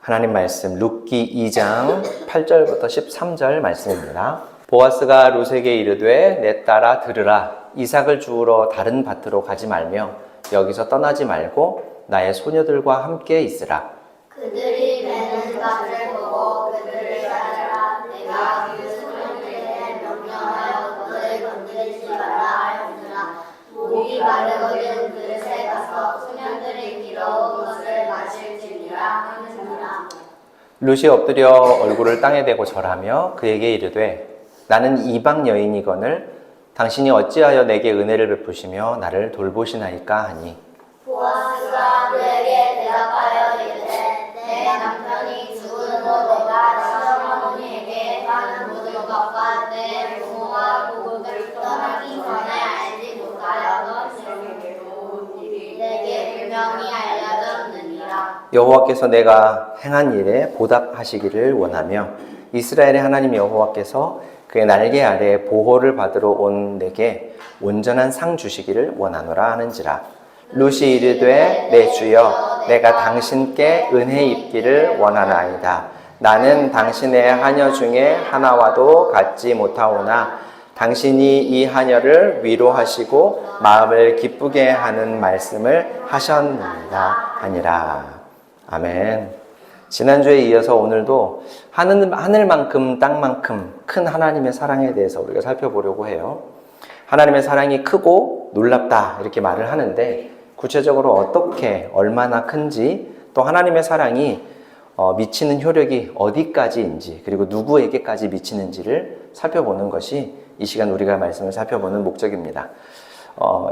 하나님 말씀 룻기 2장 8절부터 13절 말씀입니다. 보아스가 룻에게 이르되 내 딸아 들으라. 이삭을 주우러 다른 밭으로 가지 말며 여기서 떠나지 말고 나의 소녀들과 함께 있으라. 그들이 베는 밭을 보고 그들을 따르라. 내가 그 소년들에게 명령하여 너를 건드리지 말라 하였으나 목이 마르거든 그릇에 가서 소년들이 길어온 것을 마실지니라 하느니라. 룻이 엎드려 얼굴을 땅에 대고 절하며 그에게 이르되 나는 이방 여인이거늘 당신이 어찌하여 내게 은혜를 베푸시며 나를 돌보시나이까 하니 보아스가 그에게 대답하여 이르되 내 남편이 죽은 후 내가 시어머니에게 하는 모든 것과 내 부모와 부부를 떠나기 전에 알지 못하였던 일을 내게 분명히 알려졌느니라. 여호와께서 내가 행한 일에 보답하시기를 원하며 이스라엘의 하나님 여호와께서 그의 날개 아래 보호를 받으러 온 내게 온전한 상 주시기를 원하노라 하는지라. 룻이 이르되 내 주여 내가 당신께 은혜 입기를 원하나이다. 나는 당신의 하녀 중에 하나와도 같지 못하오나 당신이 이 하녀를 위로하시고 마음을 기쁘게 하는 말씀을 하셨느니라 하니라. 아멘. 지난주에 이어서 오늘도 하늘만큼 땅만큼 큰 하나님의 사랑에 대해서 우리가 살펴보려고 해요. 하나님의 사랑이 크고 놀랍다 이렇게 말을 하는데 구체적으로 어떻게 얼마나 큰지 또 하나님의 사랑이 미치는 효력이 어디까지인지 그리고 누구에게까지 미치는지를 살펴보는 것이 이 시간 우리가 말씀을 살펴보는 목적입니다.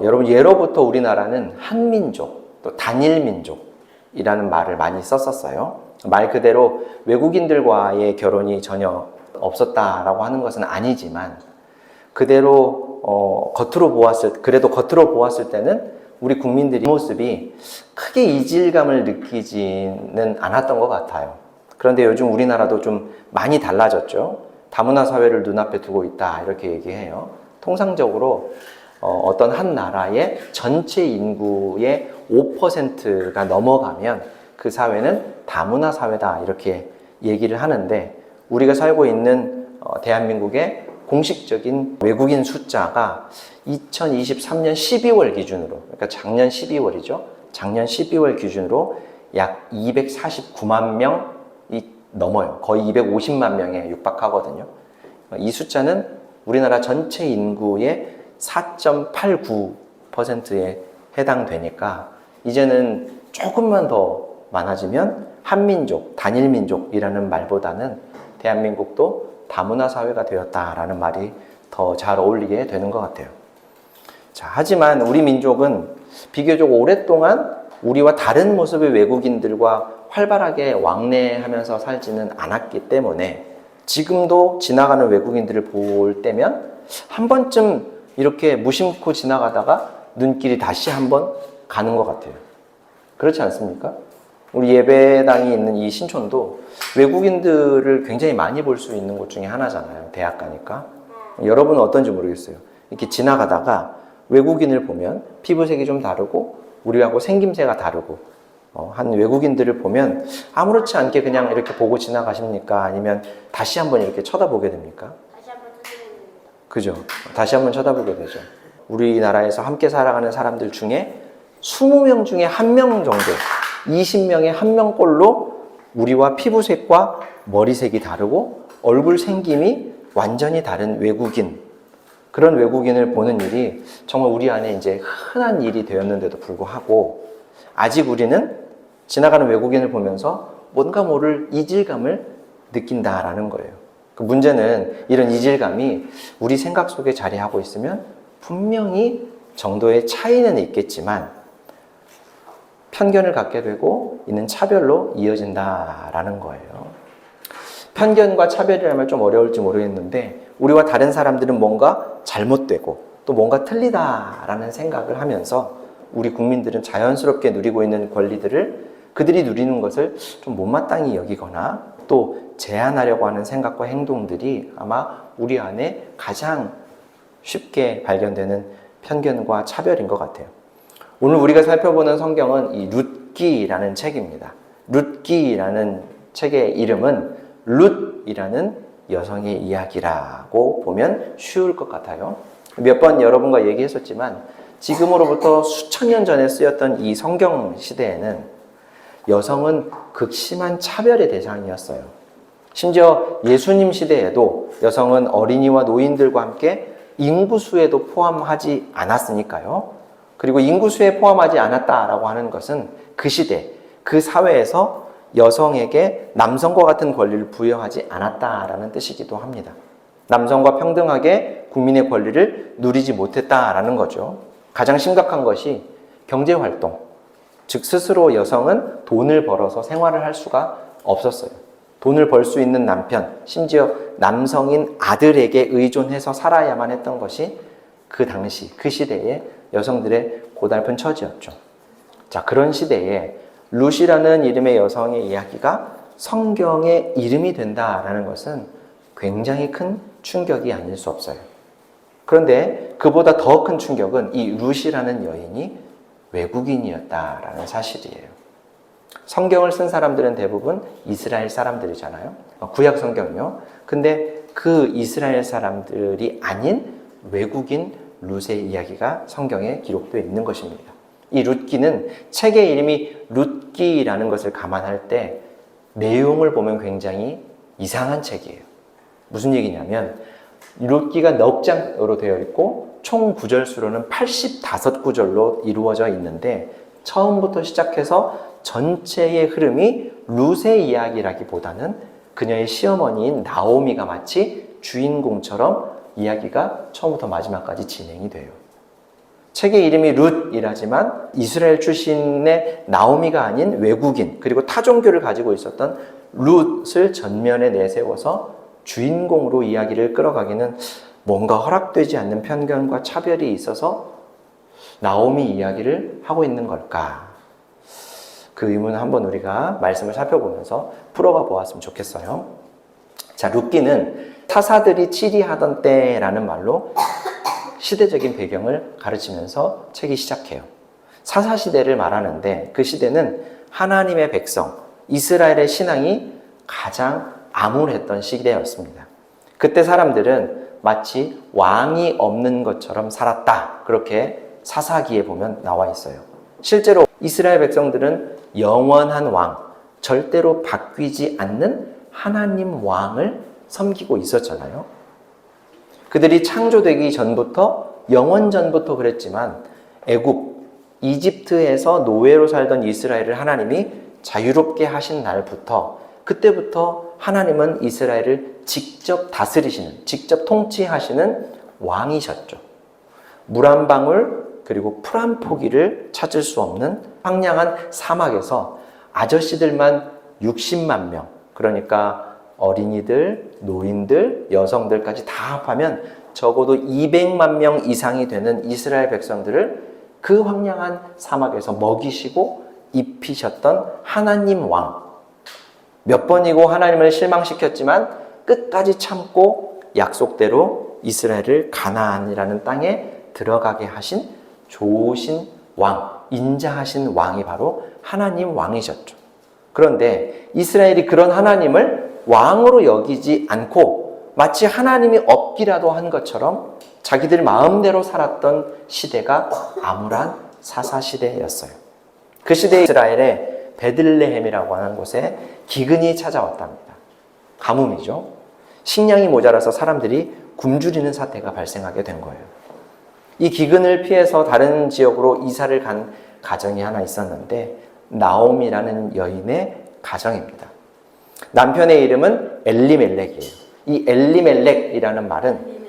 여러분 예로부터 우리나라는 한민족 또 단일민족이라는 말을 많이 썼었어요. 말 그대로 외국인들과의 결혼이 전혀 없었다라고 하는 것은 아니지만 그대로 겉으로 보았을 때는 우리 국민들이 모습이 크게 이질감을 느끼지는 않았던 것 같아요. 그런데 요즘 우리나라도 좀 많이 달라졌죠. 다문화 사회를 눈앞에 두고 있다 이렇게 얘기해요. 통상적으로 어떤 한 나라의 전체 인구의 5%가 넘어가면 그 사회는 다문화 사회다 이렇게 얘기를 하는데 우리가 살고 있는 대한민국의 공식적인 외국인 숫자가 2023년 12월 기준으로 그러니까 작년 12월이죠. 작년 12월 기준으로 약 249만 명이 넘어요. 거의 250만 명에 육박하거든요. 이 숫자는 우리나라 전체 인구의 4.89%에 해당되니까 이제는 조금만 더 많아지면 한민족, 단일민족이라는 말보다는 대한민국도 다문화 사회가 되었다라는 말이 더 잘 어울리게 되는 것 같아요. 자, 하지만 우리 민족은 비교적 오랫동안 우리와 다른 모습의 외국인들과 활발하게 왕래하면서 살지는 않았기 때문에 지금도 지나가는 외국인들을 볼 때면 한 번쯤 이렇게 무심코 지나가다가 눈길이 다시 한번 가는 것 같아요. 그렇지 않습니까? 우리 예배당이 있는 이 신촌도 외국인들을 굉장히 많이 볼 수 있는 곳 중에 하나잖아요. 대학 가니까. 여러분은 어떤지 모르겠어요. 이렇게 지나가다가 외국인을 보면 피부색이 좀 다르고 우리하고 생김새가 다르고 한 외국인들을 보면 아무렇지 않게 그냥 이렇게 보고 지나가십니까? 아니면 다시 한번 이렇게 쳐다보게 됩니까? 다시 한번 찾아봅니다. 그죠? 다시 한번 쳐다보게 되죠. 우리나라에서 함께 살아가는 사람들 중에 20명 중에 1명 정도 20명에 1명꼴로 우리와 피부색과 머리색이 다르고 얼굴 생김이 완전히 다른 외국인, 그런 외국인을 보는 일이 정말 우리 안에 이제 흔한 일이 되었는데도 불구하고 아직 우리는 지나가는 외국인을 보면서 뭔가 모를 이질감을 느낀다라는 거예요. 그 문제는 이런 이질감이 우리 생각 속에 자리하고 있으면 분명히 정도의 차이는 있겠지만 편견을 갖게 되고 이는 차별로 이어진다라는 거예요. 편견과 차별이라면 좀 어려울지 모르겠는데 우리와 다른 사람들은 뭔가 잘못되고 또 뭔가 틀리다라는 생각을 하면서 우리 국민들은 자연스럽게 누리고 있는 권리들을 그들이 누리는 것을 좀 못마땅히 여기거나 또 제한하려고 하는 생각과 행동들이 아마 우리 안에 가장 쉽게 발견되는 편견과 차별인 것 같아요. 오늘 우리가 살펴보는 성경은 이 룻기라는 책입니다. 룻기라는 책의 이름은 룻이라는 여성의 이야기라고 보면 쉬울 것 같아요. 몇 번 여러분과 얘기했었지만 지금으로부터 수천 년 전에 쓰였던 이 성경 시대에는 여성은 극심한 차별의 대상이었어요. 심지어 예수님 시대에도 여성은 어린이와 노인들과 함께 인구수에도 포함하지 않았으니까요. 그리고 인구수에 포함하지 않았다라고 하는 것은 그 시대, 그 사회에서 여성에게 남성과 같은 권리를 부여하지 않았다라는 뜻이기도 합니다. 남성과 평등하게 국민의 권리를 누리지 못했다라는 거죠. 가장 심각한 것이 경제활동, 즉 스스로 여성은 돈을 벌어서 생활을 할 수가 없었어요. 돈을 벌 수 있는 남편, 심지어 남성인 아들에게 의존해서 살아야만 했던 것이 그 당시, 그 시대의 여성들의 고달픈 처지였죠. 자, 그런 시대에 룻이라는 이름의 여성의 이야기가 성경의 이름이 된다라는 것은 굉장히 큰 충격이 아닐 수 없어요. 그런데 그보다 더 큰 충격은 이 룻이라는 여인이 외국인이었다라는 사실이에요. 성경을 쓴 사람들은 대부분 이스라엘 사람들이잖아요. 구약 성경이요. 근데 그 이스라엘 사람들이 아닌 외국인 룻의 이야기가 성경에 기록되어 있는 것입니다. 이 룻기는 책의 이름이 룻기라는 것을 감안할 때 내용을 보면 굉장히 이상한 책이에요. 무슨 얘기냐면 룻기가 넉 장으로 되어 있고 총 구절수로는 85구절로 이루어져 있는데 처음부터 시작해서 전체의 흐름이 룻의 이야기라기보다는 그녀의 시어머니인 나오미가 마치 주인공처럼 이야기가 처음부터 마지막까지 진행이 돼요. 책의 이름이 룻이라지만 이스라엘 출신의 나오미가 아닌 외국인 그리고 타종교를 가지고 있었던 룻을 전면에 내세워서 주인공으로 이야기를 끌어가기는 뭔가 허락되지 않는 편견과 차별이 있어서 나오미 이야기를 하고 있는 걸까? 그 의문을 한번 우리가 말씀을 살펴보면서 풀어가 보았으면 좋겠어요. 자, 룻기는 사사들이 치리하던 때라는 말로 시대적인 배경을 가르치면서 책이 시작해요. 사사시대를 말하는데 그 시대는 하나님의 백성, 이스라엘의 신앙이 가장 암울했던 시대였습니다. 그때 사람들은 마치 왕이 없는 것처럼 살았다. 그렇게 사사기에 보면 나와 있어요. 실제로 이스라엘 백성들은 영원한 왕, 절대로 바뀌지 않는 하나님 왕을 섬기고 있었잖아요. 그들이 창조되기 전부터 영원전부터 그랬지만 애굽, 이집트에서 노예로 살던 이스라엘을 하나님이 자유롭게 하신 날부터 그때부터 하나님은 이스라엘을 직접 다스리시는, 직접 통치하시는 왕이셨죠. 물 한 방울 그리고 풀 한 포기를 찾을 수 없는 황량한 사막에서 아저씨들만 60만 명, 그러니까 어린이들, 노인들, 여성들까지 다 합하면 적어도 200만 명 이상이 되는 이스라엘 백성들을 그 황량한 사막에서 먹이시고 입히셨던 하나님 왕. 몇 번이고 하나님을 실망시켰지만 끝까지 참고 약속대로 이스라엘을 가나안이라는 땅에 들어가게 하신 좋으신 왕, 인자하신 왕이 바로 하나님 왕이셨죠. 그런데 이스라엘이 그런 하나님을 왕으로 여기지 않고 마치 하나님이 없기라도 한 것처럼 자기들 마음대로 살았던 시대가 암울한 사사시대였어요. 그 시대에 이스라엘의 베들레헴이라고 하는 곳에 기근이 찾아왔답니다. 가뭄이죠. 식량이 모자라서 사람들이 굶주리는 사태가 발생하게 된 거예요. 이 기근을 피해서 다른 지역으로 이사를 간 가정이 하나 있었는데 나오미라는 여인의 가정입니다. 남편의 이름은 엘리멜렉이에요. 이 엘리멜렉이라는 말은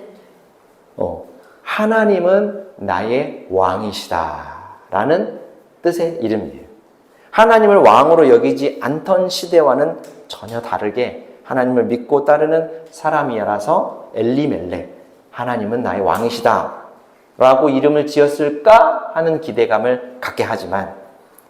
하나님은 나의 왕이시다라는 뜻의 이름이에요. 하나님을 왕으로 여기지 않던 시대와는 전혀 다르게 하나님을 믿고 따르는 사람이라서 엘리멜렉, 하나님은 나의 왕이시다 라고 이름을 지었을까 하는 기대감을 갖게 하지만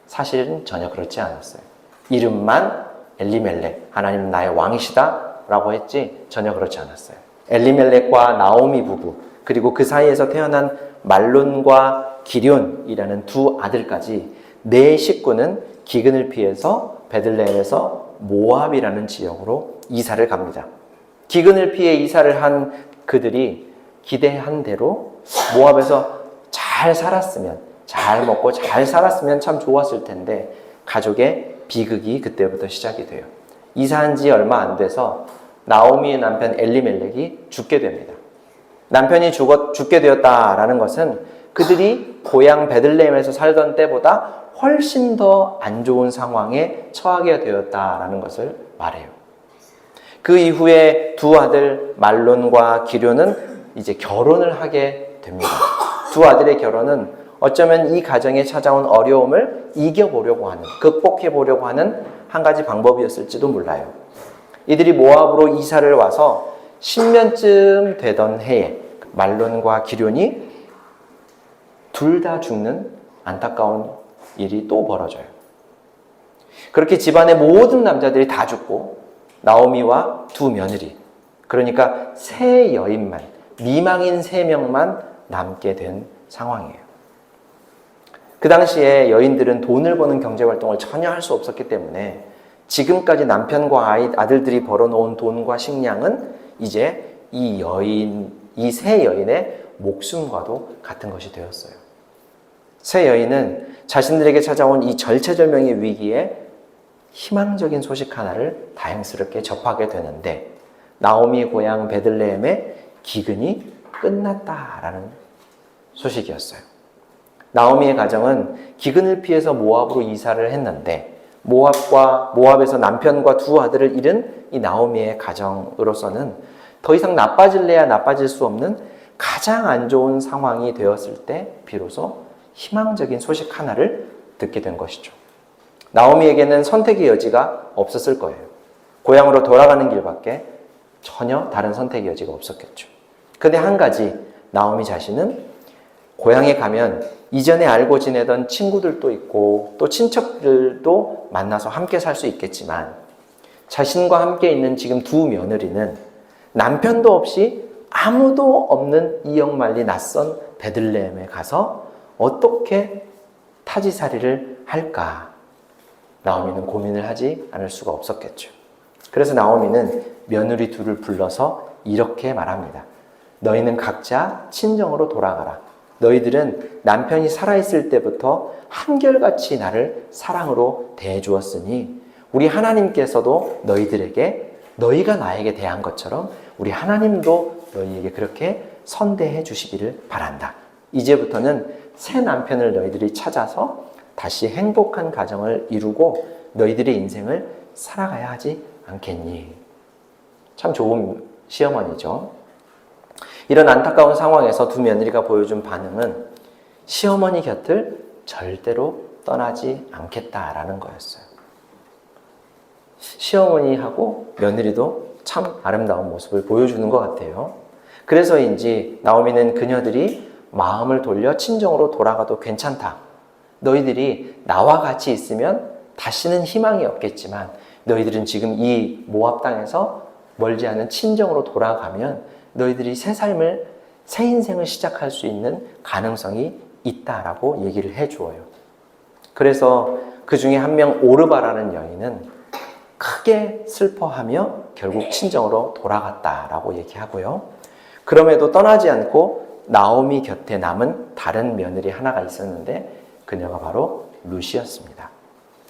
사실은 전혀 그렇지 않았어요. 이름만 엘리멜렉, 하나님은 나의 왕이시다 라고 했지 전혀 그렇지 않았어요. 엘리멜렉과 나오미 부부, 그리고 그 사이에서 태어난 말론과 기럧이라는 두 아들까지 네 식구는 기근을 피해서 베들레헴에서 모압이라는 지역으로 이사를 갑니다. 기근을 피해 이사를 한 그들이 기대한 대로 모압에서 잘 살았으면, 잘 먹고 잘 살았으면 참 좋았을 텐데 가족의 비극이 그때부터 시작이 돼요. 이사한 지 얼마 안 돼서 나오미의 남편 엘리멜렉이 죽게 됩니다. 남편이 죽게 되었다라는 것은 그들이 고향 베들레헴에서 살던 때보다 훨씬 더 안 좋은 상황에 처하게 되었다라는 것을 말해요. 그 이후에 두 아들 말론과 기료는 이제 결혼을 하게 됩니다. 두 아들의 결혼은 어쩌면 이 가정에 찾아온 어려움을 이겨보려고 하는, 극복해보려고 하는 한 가지 방법이었을지도 몰라요. 이들이 모압으로 이사를 와서 10년쯤 되던 해에 말론과 기련이 둘 다 죽는 안타까운 일이 또 벌어져요. 그렇게 집안의 모든 남자들이 다 죽고 나오미와 두 며느리, 그러니까 세 여인만, 미망인 3명만 남게 된 상황이에요. 그 당시에 여인들은 돈을 버는 경제활동을 전혀 할 수 없었기 때문에 지금까지 남편과 아들들이 벌어놓은 돈과 식량은 이제 이 세 여인의 목숨과도 같은 것이 되었어요. 세 여인은 자신들에게 찾아온 이 절체절명의 위기에 희망적인 소식 하나를 다행스럽게 접하게 되는데 나오미 고향 베들레헴의 기근이 끝났다라는 소식이었어요. 나오미의 가정은 기근을 피해서 모압으로 이사를 했는데 모압에서 남편과 두 아들을 잃은 이 나오미의 가정으로서는 더 이상 나빠질래야 나빠질 수 없는 가장 안 좋은 상황이 되었을 때 비로소 희망적인 소식 하나를 듣게 된 것이죠. 나오미에게는 선택의 여지가 없었을 거예요. 고향으로 돌아가는 길밖에 전혀 다른 선택의 여지가 없었겠죠. 근데 한 가지, 나오미 자신은 고향에 가면 이전에 알고 지내던 친구들도 있고 또 친척들도 만나서 함께 살 수 있겠지만 자신과 함께 있는 지금 두 며느리는 남편도 없이 아무도 없는 이역만리 낯선 베들레헴에 가서 어떻게 타지살이를 할까? 나오미는 고민을 하지 않을 수가 없었겠죠. 그래서 나오미는 며느리 둘을 불러서 이렇게 말합니다. 너희는 각자 친정으로 돌아가라. 너희들은 남편이 살아있을 때부터 한결같이 나를 사랑으로 대해주었으니 우리 하나님께서도 너희들에게 너희가 나에게 대한 것처럼 우리 하나님도 너희에게 그렇게 선대해 주시기를 바란다. 이제부터는 새 남편을 너희들이 찾아서 다시 행복한 가정을 이루고 너희들의 인생을 살아가야 하지 않겠니? 참 좋은 시어머니죠. 이런 안타까운 상황에서 두 며느리가 보여준 반응은 시어머니 곁을 절대로 떠나지 않겠다라는 거였어요. 시어머니하고 며느리도 참 아름다운 모습을 보여주는 것 같아요. 그래서인지 나오미는 그녀들이 마음을 돌려 친정으로 돌아가도 괜찮다. 너희들이 나와 같이 있으면 다시는 희망이 없겠지만 너희들은 지금 이 모압 땅에서 멀지 않은 친정으로 돌아가면 너희들이 새 삶을, 새 인생을 시작할 수 있는 가능성이 있다라고 얘기를 해주어요. 그래서 그 중에 한 명 오르바라는 여인은 크게 슬퍼하며 결국 친정으로 돌아갔다라고 얘기하고요. 그럼에도 떠나지 않고 나오미 곁에 남은 다른 며느리 하나가 있었는데 그녀가 바로 룻이었습니다.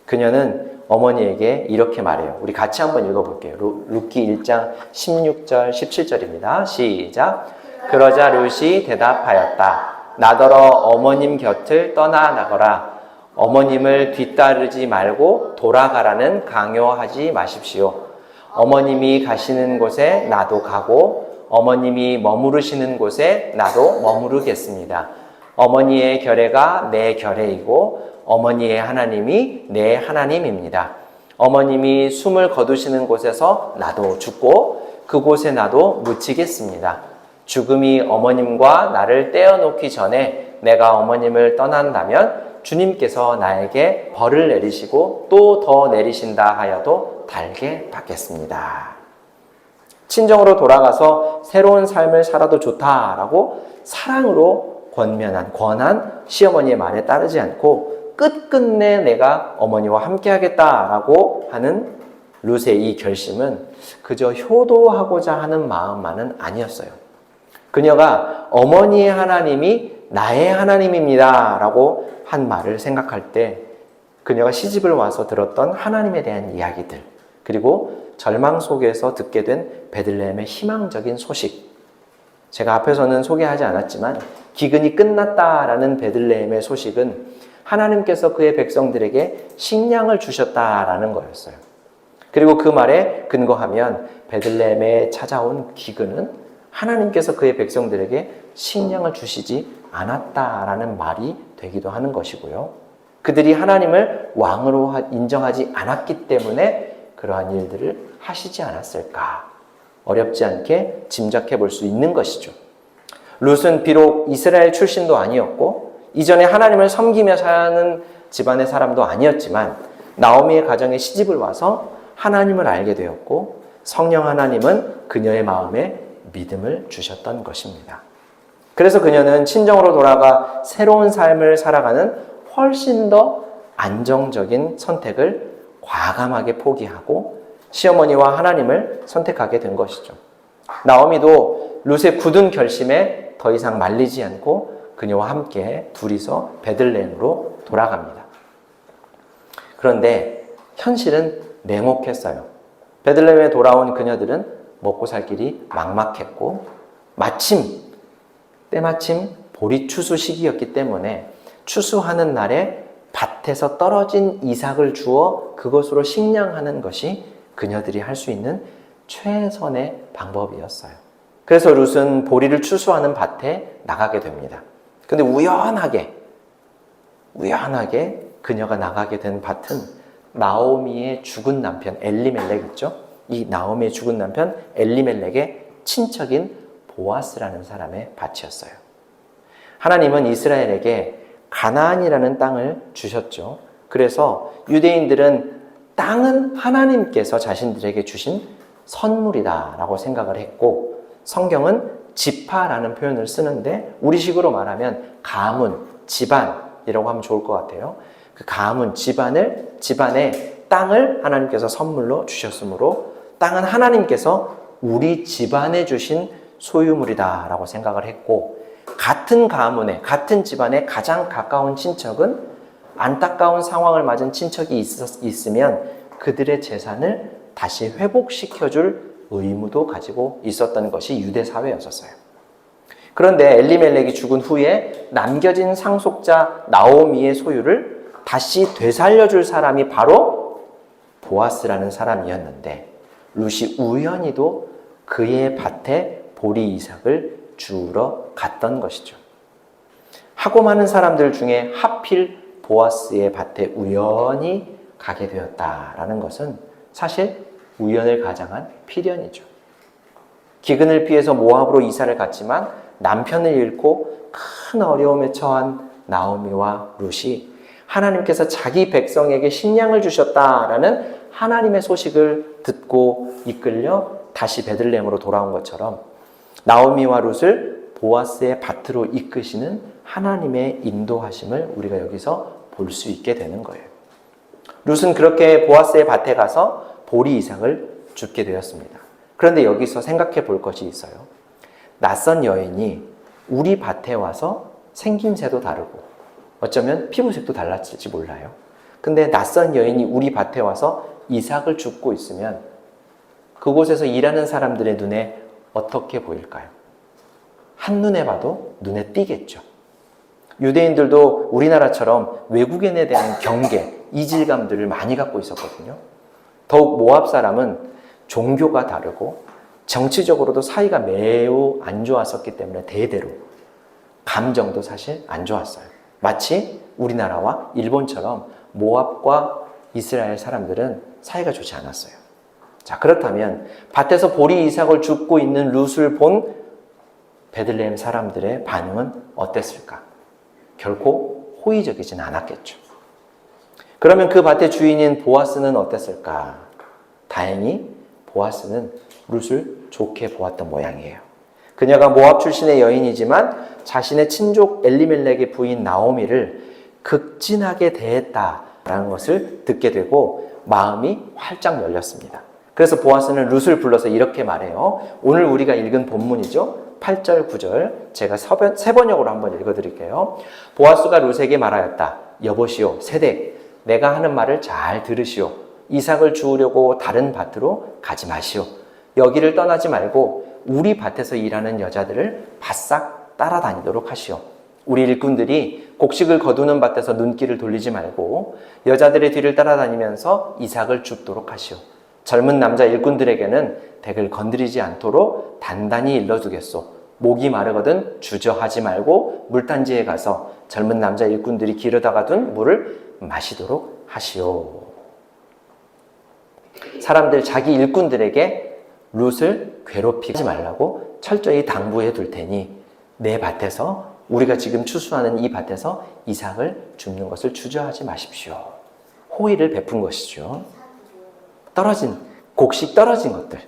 그녀는 어머니에게 이렇게 말해요. 우리 같이 한번 읽어볼게요. 룻기 1장 16절 17절입니다. 시작. 그러자 룻이 대답하였다. 나더러 어머님 곁을 떠나가거라. 어머님을 뒤따르지 말고 돌아가라는 강요하지 마십시오. 어머님이 가시는 곳에 나도 가고 어머님이 머무르시는 곳에 나도 머무르겠습니다. 어머니의 결례가 내 결례이고 어머니의 하나님이 내 하나님입니다. 어머님이 숨을 거두시는 곳에서 나도 죽고 그곳에 나도 묻히겠습니다. 죽음이 어머님과 나를 떼어놓기 전에 내가 어머님을 떠난다면 주님께서 나에게 벌을 내리시고 또 더 내리신다 하여도 달게 받겠습니다. 친정으로 돌아가서 새로운 삶을 살아도 좋다라고 사랑으로 권한 시어머니의 말에 따르지 않고 끝끝내 내가 어머니와 함께 하겠다라고 하는 룻의 이 결심은 그저 효도하고자 하는 마음만은 아니었어요. 그녀가 어머니의 하나님이 나의 하나님입니다 라고 한 말을 생각할 때 그녀가 시집을 와서 들었던 하나님에 대한 이야기들, 그리고 절망 속에서 듣게 된 베들레헴의 희망적인 소식, 제가 앞에서는 소개하지 않았지만 기근이 끝났다라는 베들레헴의 소식은 하나님께서 그의 백성들에게 식량을 주셨다라는 거였어요. 그리고 그 말에 근거하면 베들레헴에 찾아온 기근은 하나님께서 그의 백성들에게 식량을 주시지 않았다라는 말이 되기도 하는 것이고요. 그들이 하나님을 왕으로 인정하지 않았기 때문에 그러한 일들을 하시지 않았을까? 어렵지 않게 짐작해 볼 수 있는 것이죠. 룻은 비록 이스라엘 출신도 아니었고 이전에 하나님을 섬기며 사는 집안의 사람도 아니었지만 나오미의 가정에 시집을 와서 하나님을 알게 되었고 성령 하나님은 그녀의 마음에 믿음을 주셨던 것입니다. 그래서 그녀는 친정으로 돌아가 새로운 삶을 살아가는 훨씬 더 안정적인 선택을 과감하게 포기하고 시어머니와 하나님을 선택하게 된 것이죠. 나오미도 룻의 굳은 결심에 더 이상 말리지 않고 그녀와 함께 둘이서 베들레헴으로 돌아갑니다. 그런데 현실은 냉혹했어요. 베들레헴에 돌아온 그녀들은 먹고 살 길이 막막했고 때마침 보리 추수 시기였기 때문에 추수하는 날에 밭에서 떨어진 이삭을 주어 그것으로 식량하는 것이 그녀들이 할 수 있는 최선의 방법이었어요. 그래서 룻은 보리를 추수하는 밭에 나가게 됩니다. 근데 우연하게 그녀가 나가게 된 밭은 나오미의 죽은 남편 엘리멜렉 있죠? 이 나오미의 죽은 남편 엘리멜렉의 친척인 보아스라는 사람의 밭이었어요. 하나님은 이스라엘에게 가나안이라는 땅을 주셨죠. 그래서 유대인들은 땅은 하나님께서 자신들에게 주신 선물이다 라고 생각을 했고 성경은 지파라는 표현을 쓰는데 우리식으로 말하면 가문, 집안이라고 하면 좋을 것 같아요. 그 가문, 집안의 땅을 하나님께서 선물로 주셨으므로 땅은 하나님께서 우리 집안에 주신 소유물이다 라고 생각을 했고 같은 가문에, 같은 집안에 가장 가까운 친척은 안타까운 상황을 맞은 친척이 있으면 그들의 재산을 다시 회복시켜줄 의무도 가지고 있었던 것이 유대 사회였었어요. 그런데 엘리멜렉이 죽은 후에 남겨진 상속자 나오미의 소유를 다시 되살려줄 사람이 바로 보아스라는 사람이었는데 룻이 우연히도 그의 밭에 보리 이삭을 주우러 갔던 것이죠. 하고 많은 사람들 중에 하필 보아스의 밭에 우연히 가게 되었다라는 것은 사실 우연을 가장한 필연이죠. 기근을 피해서 모압으로 이사를 갔지만 남편을 잃고 큰 어려움에 처한 나오미와 룻이 하나님께서 자기 백성에게 식량을 주셨다라는 하나님의 소식을 듣고 이끌려 다시 베들레헴으로 돌아온 것처럼 나오미와 룻을 보아스의 밭으로 이끄시는 하나님의 인도하심을 우리가 여기서 볼 수 있게 되는 거예요. 룻은 그렇게 보아스의 밭에 가서 보리 이삭을 줍게 되었습니다. 그런데 여기서 생각해 볼 것이 있어요. 낯선 여인이 우리 밭에 와서 생김새도 다르고 어쩌면 피부색도 달랐을지 몰라요. 근데 낯선 여인이 우리 밭에 와서 이삭을 줍고 있으면 그곳에서 일하는 사람들의 눈에 어떻게 보일까요? 한눈에 봐도 눈에 띄겠죠. 유대인들도 우리나라처럼 외국인에 대한 경계, 이질감들을 많이 갖고 있었거든요. 더욱 모압 사람은 종교가 다르고 정치적으로도 사이가 매우 안 좋았었기 때문에 대대로 감정도 사실 안 좋았어요. 마치 우리나라와 일본처럼 모압과 이스라엘 사람들은 사이가 좋지 않았어요. 자, 그렇다면 밭에서 보리 이삭을 줍고 있는 룻을 본 베들레헴 사람들의 반응은 어땠을까? 결코 호의적이진 않았겠죠. 그러면 그 밭의 주인인 보아스는 어땠을까? 다행히 보아스는 룻을 좋게 보았던 모양이에요. 그녀가 모압 출신의 여인이지만 자신의 친족 엘리멜렉의 부인 나오미를 극진하게 대했다라는 것을 듣게 되고 마음이 활짝 열렸습니다. 그래서 보아스는 룻을 불러서 이렇게 말해요. 오늘 우리가 읽은 본문이죠. 8절, 9절 제가 세번역으로 한번 읽어드릴게요. 보아스가 룻에게 말하였다. 여보시오, 세댁, 내가 하는 말을 잘 들으시오. 이삭을 주우려고 다른 밭으로 가지 마시오. 여기를 떠나지 말고 우리 밭에서 일하는 여자들을 바싹 따라다니도록 하시오. 우리 일꾼들이 곡식을 거두는 밭에서 눈길을 돌리지 말고 여자들의 뒤를 따라다니면서 이삭을 줍도록 하시오. 젊은 남자 일꾼들에게는 덱을 건드리지 않도록 단단히 일러두겠소. 목이 마르거든 주저하지 말고 물단지에 가서 젊은 남자 일꾼들이 기르다가 둔 물을 마시도록 하시오. 사람들 자기 일꾼들에게 룻을 괴롭히지 말라고 철저히 당부해 둘 테니 내 밭에서 우리가 지금 추수하는 이 밭에서 이삭을 줍는 것을 주저하지 마십시오. 호의를 베푼 것이죠. 곡식 떨어진 것들.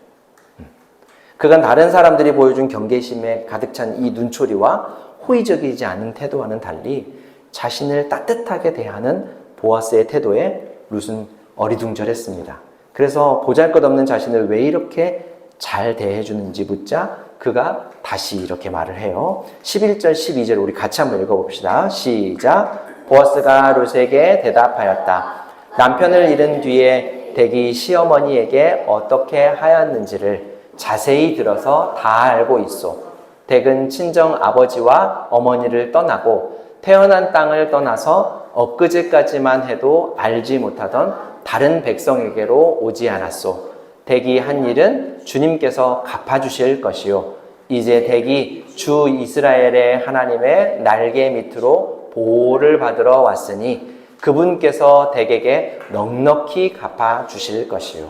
그간 다른 사람들이 보여준 경계심에 가득 찬 이 눈초리와 호의적이지 않은 태도와는 달리 자신을 따뜻하게 대하는 보아스의 태도에 룻은 어리둥절했습니다. 그래서 보잘것없는 자신을 왜 이렇게 잘 대해주는지 묻자 그가 다시 이렇게 말을 해요. 11절, 12절 우리 같이 한번 읽어봅시다. 시작. 보아스가 룻에게 대답하였다. 남편을 잃은 뒤에 댁이 시어머니에게 어떻게 하였는지를 자세히 들어서 다 알고 있소. 댁은 친정 아버지와 어머니를 떠나고 태어난 땅을 떠나서 엊그제까지만 해도 알지 못하던 다른 백성에게로 오지 않았소. 댁이 한 일은 주님께서 갚아주실 것이요. 이제 댁이 주 이스라엘의 하나님의 날개 밑으로 보호를 받으러 왔으니 그분께서 댁에게 넉넉히 갚아주실 것이요.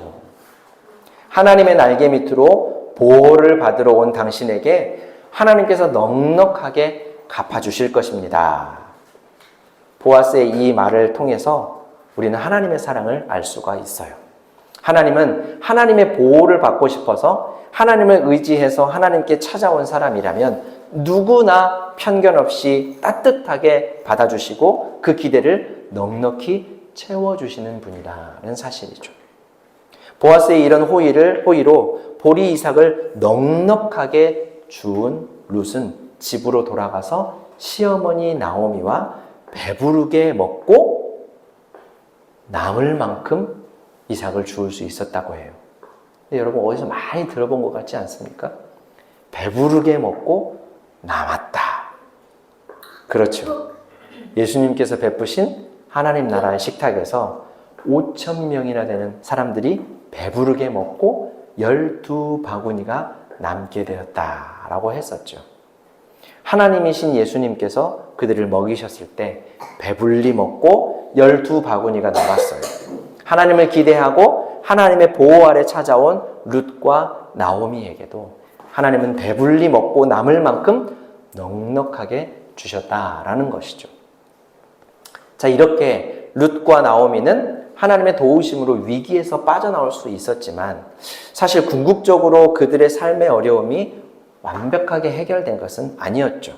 하나님의 날개 밑으로 보호를 받으러 온 당신에게 하나님께서 넉넉하게 갚아주실 것입니다. 보아스의 이 말을 통해서 우리는 하나님의 사랑을 알 수가 있어요. 하나님은 하나님의 보호를 받고 싶어서 하나님을 의지해서 하나님께 찾아온 사람이라면 누구나 편견 없이 따뜻하게 받아주시고 그 기대를 넉넉히 채워주시는 분이라는 사실이죠. 보아스의 이런 호의로 보리 이삭을 넉넉하게 주운 룻은 집으로 돌아가서 시어머니 나오미와 배부르게 먹고 남을 만큼 이삭을 주울 수 있었다고 해요. 근데 여러분 어디서 많이 들어본 것 같지 않습니까? 배부르게 먹고 남았다. 그렇죠. 예수님께서 베푸신 하나님 나라의 식탁에서 5,000명이나 되는 사람들이 배부르게 먹고 12바구니가 남게 되었다라고 했었죠. 하나님이신 예수님께서 그들을 먹이셨을 때 배불리 먹고 12바구니가 남았어요. 하나님을 기대하고 하나님의 보호 아래 찾아온 룻과 나오미에게도 하나님은 배불리 먹고 남을 만큼 넉넉하게 주셨다라는 것이죠. 자, 이렇게 룻과 나오미는 하나님의 도우심으로 위기에서 빠져나올 수 있었지만 사실 궁극적으로 그들의 삶의 어려움이 완벽하게 해결된 것은 아니었죠.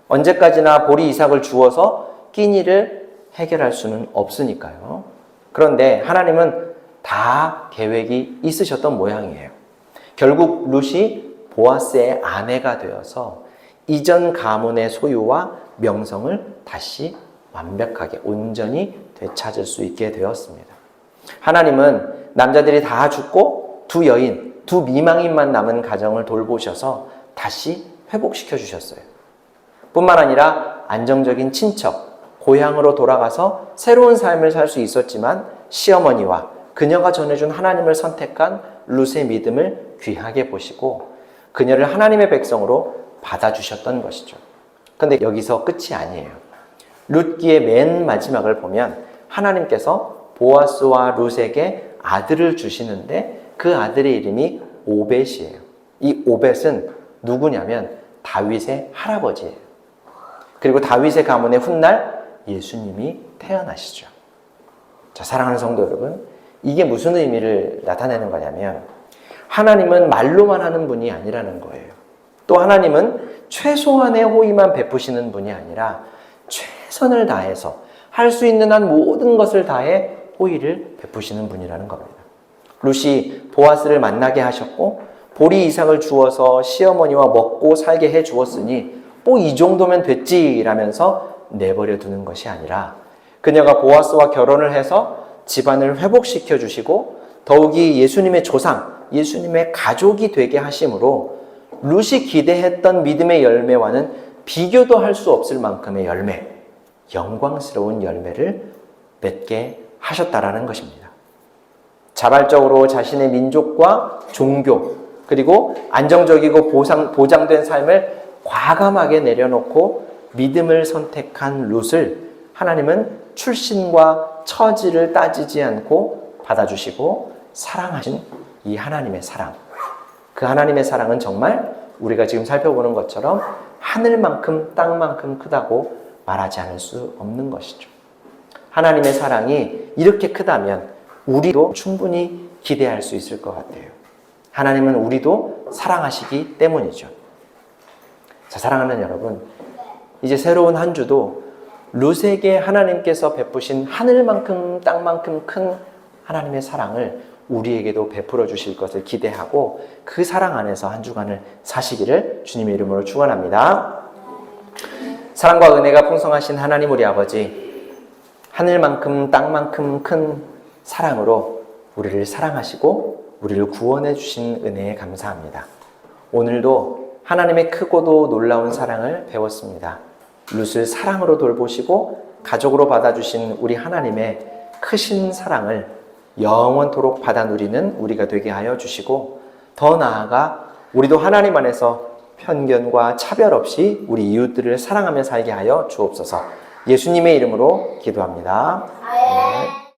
언제까지나 보리 이삭을 주어서 끼니를 해결할 수는 없으니까요. 그런데 하나님은 다 계획이 있으셨던 모양이에요. 결국 룻이 보아스의 아내가 되어서 이전 가문의 소유와 명성을 다시 완벽하게 온전히 되찾을 수 있게 되었습니다. 하나님은 남자들이 다 죽고 두 여인, 두 미망인만 남은 가정을 돌보셔서 다시 회복시켜 주셨어요. 뿐만 아니라 안정적인 친척, 고향으로 돌아가서 새로운 삶을 살 수 있었지만 시어머니와 그녀가 전해준 하나님을 선택한 룻의 믿음을 귀하게 보시고 그녀를 하나님의 백성으로 받아주셨던 것이죠. 그런데 여기서 끝이 아니에요. 룻기의 맨 마지막을 보면 하나님께서 보아스와 룻에게 아들을 주시는데 그 아들의 이름이 오벳이에요. 이 오벳은 누구냐면 다윗의 할아버지예요. 그리고 다윗의 가문의 훗날 예수님이 태어나시죠. 자, 사랑하는 성도 여러분, 이게 무슨 의미를 나타내는 거냐면 하나님은 말로만 하는 분이 아니라는 거예요. 또 하나님은 최소한의 호의만 베푸시는 분이 아니라 최선을 다해서 할 수 있는 한 모든 것을 다해 호의를 베푸시는 분이라는 겁니다. 룻이 보아스를 만나게 하셨고 보리 이삭을 주어서 시어머니와 먹고 살게 해 주었으니 뭐 이 정도면 됐지라면서 내버려 두는 것이 아니라 그녀가 보아스와 결혼을 해서 집안을 회복시켜 주시고 더욱이 예수님의 조상, 예수님의 가족이 되게 하심으로 룻이 기대했던 믿음의 열매와는 비교도 할 수 없을 만큼의 열매, 영광스러운 열매를 맺게 하셨다라는 것입니다. 자발적으로 자신의 민족과 종교, 그리고 안정적이고 보장된 삶을 과감하게 내려놓고 믿음을 선택한 룻을 하나님은 출신과 처지를 따지지 않고 받아주시고 사랑하신 이 하나님의 사랑. 그 하나님의 사랑은 정말 우리가 지금 살펴보는 것처럼 하늘만큼 땅만큼 크다고 말하지 않을 수 없는 것이죠. 하나님의 사랑이 이렇게 크다면 우리도 충분히 기대할 수 있을 것 같아요. 하나님은 우리도 사랑하시기 때문이죠. 자, 사랑하는 여러분, 이제 새로운 한 주도 룻에게 하나님께서 베푸신 하늘만큼 땅만큼 큰 하나님의 사랑을 우리에게도 베풀어 주실 것을 기대하고 그 사랑 안에서 한 주간을 사시기를 주님의 이름으로 축원합니다. 사랑과 은혜가 풍성하신 하나님 우리 아버지, 하늘만큼 땅만큼 큰 사랑으로 우리를 사랑하시고 우리를 구원해 주신 은혜에 감사합니다. 오늘도 하나님의 크고도 놀라운 사랑을 배웠습니다. 룻을 사랑으로 돌보시고 가족으로 받아주신 우리 하나님의 크신 사랑을 영원토록 받아 누리는 우리가 되게 하여 주시고 더 나아가 우리도 하나님 안에서 편견과 차별 없이 우리 이웃들을 사랑하며 살게 하여 주옵소서. 예수님의 이름으로 기도합니다. 아멘.